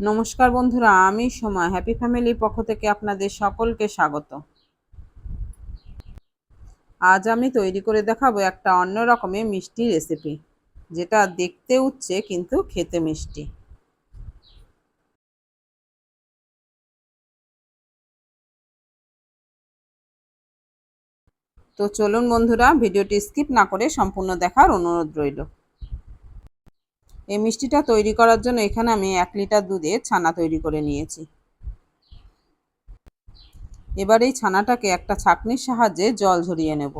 নমস্কার বন্ধুরা, আমি সময় হ্যাপি ফ্যামিলির পক্ষ থেকে আপনাদের সকলকে স্বাগত। আজ আমি তৈরি করে দেখাবো একটা অন্য রকমের মিষ্টি রেসিপি, যেটা দেখতে উচ্ছে কিন্তু খেতে মিষ্টি। তো চলুন বন্ধুরা, ভিডিওটি স্কিপ না করে সম্পূর্ণ দেখার অনুরোধ রইল। এই মিষ্টিটা তৈরি করার জন্য এখানে আমি 1 লিটার দুধে ছানা তৈরি করে নিয়েছি। এবার এই ছানাটাকে একটা ছাঁকনির সাহায্যে জল ঝরিয়ে নেব।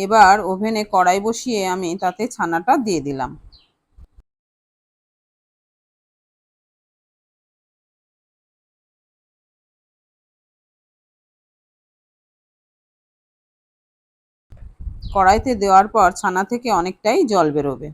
এবার ওভেনে কড়াই বসিয়ে আমি তাতে ছানাটা দিয়ে দিলাম। কড়াইতে দেওয়ার পর ছানা থেকে অনেকটাই জল বেরোবে।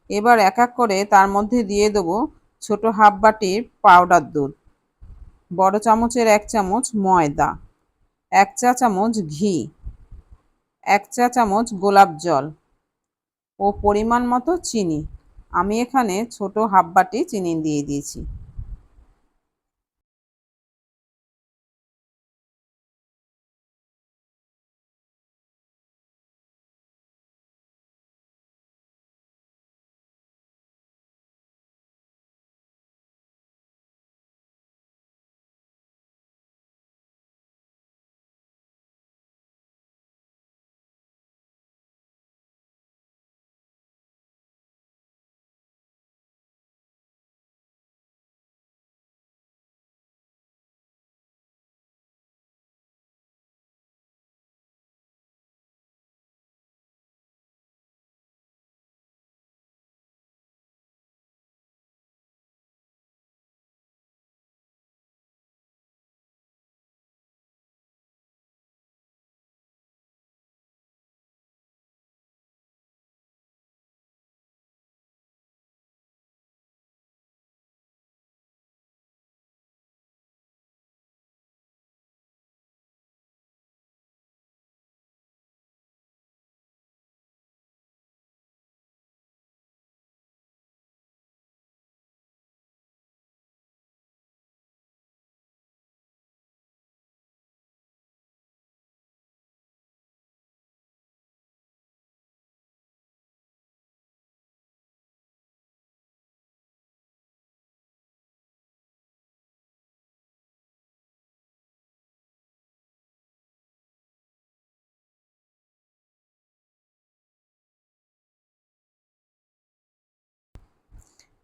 এবার এক এক করে তার মধ্যে দিয়ে দেবো ছোট হাফ বাটির পাউডার দুধ, বড় চামচের 1 চামচ ময়দা, 1 চা চামচ ঘি, 1 চা চামচ গোলাপ জল ও পরিমাণ মতো চিনি। আমি এখানে ছোট হাফ বাটি চিনি দিয়ে দিয়েছি।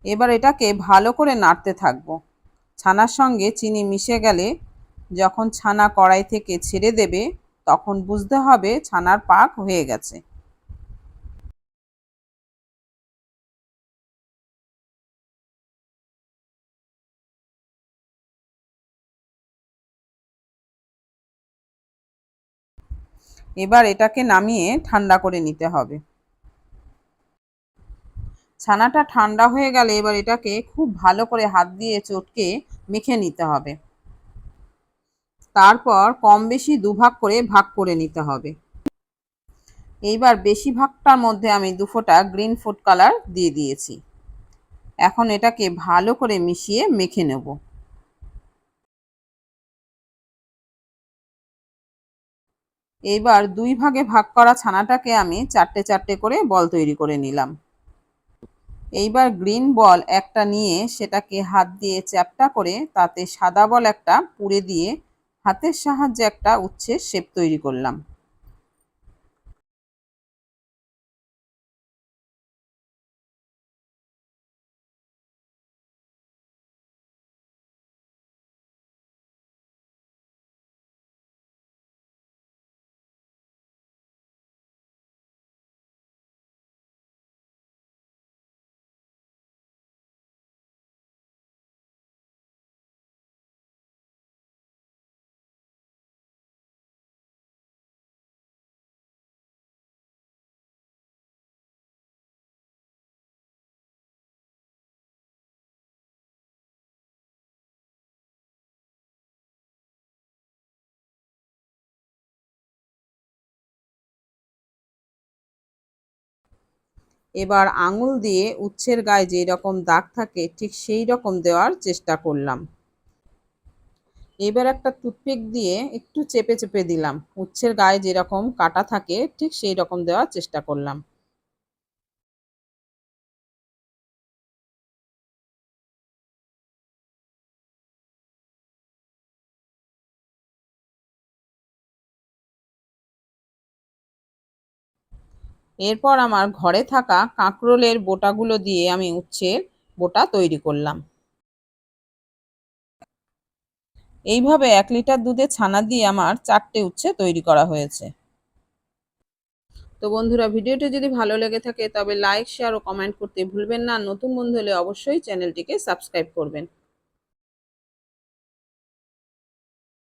এবার এটাকে ভালো করে নাড়তে থাকবো। ছানার সঙ্গে চিনি মিশে গেলে, যখন ছানা কড়াই থেকে ছেড়ে দেবে, তখন বুঝতে হবে ছানার পাক হয়ে গেছে। এবার এটাকে নামিয়ে ঠান্ডা করে নিতে হবে। ছানাটা ঠান্ডা হয়ে গেলে এবার এটাকে খুব ভালো করে হাত দিয়ে চটকে মেখে নিতে হবে। তারপর কম বেশি দুভাগ করে ভাগ করে নিতে হবে। এইবার বেশি ভাগটার মধ্যে আমি 2 ফোঁটা গ্রিন ফুড কালার দিয়ে দিয়েছি। এখন এটাকে ভালো করে মিশিয়ে মেখে নেব। এইবার 2 ভাগে ভাগ করা ছানাটাকে আমি 4টে 4টে করে বল তৈরি করে নিলাম। এইবার গ্রিন বল একটা নিয়ে সেটাকে হাত দিয়ে চ্যাপ্টা করে তাতে সাদা বল একটা পুরে দিয়ে হাতের সাহায্যে একটা উচ্ছের শেপ তৈরি করলাম। এবার আঙুল দিয়ে উচ্ছের গায়ে যেই রকম দাগ থাকে ঠিক সেই রকম দেওয়ার চেষ্টা করলাম। এবার একটা টুথপিক দিয়ে একটু চেপে চেপে দিলাম, উচ্ছের গায়ে যেরকম কাটা থাকে ঠিক সেই রকম দেওয়ার চেষ্টা করলাম। এরপর আমার ঘরে থাকা কাঁকরোলের বোটাগুলো দিয়ে আমি উচ্ছের বোটা তৈরি করলাম। এইভাবে 1 লিটার দুধে ছানা দিয়ে আমার 4টে উচ্ছে তৈরি করা হয়েছে। তো বন্ধুরা, ভিডিওটি যদি ভালো লেগে থাকে তবে লাইক, শেয়ার ও কমেন্ট করতে ভুলবেন না। নতুন বন্ধু হলে অবশ্যই চ্যানেলটিকে সাবস্ক্রাইব করবেন।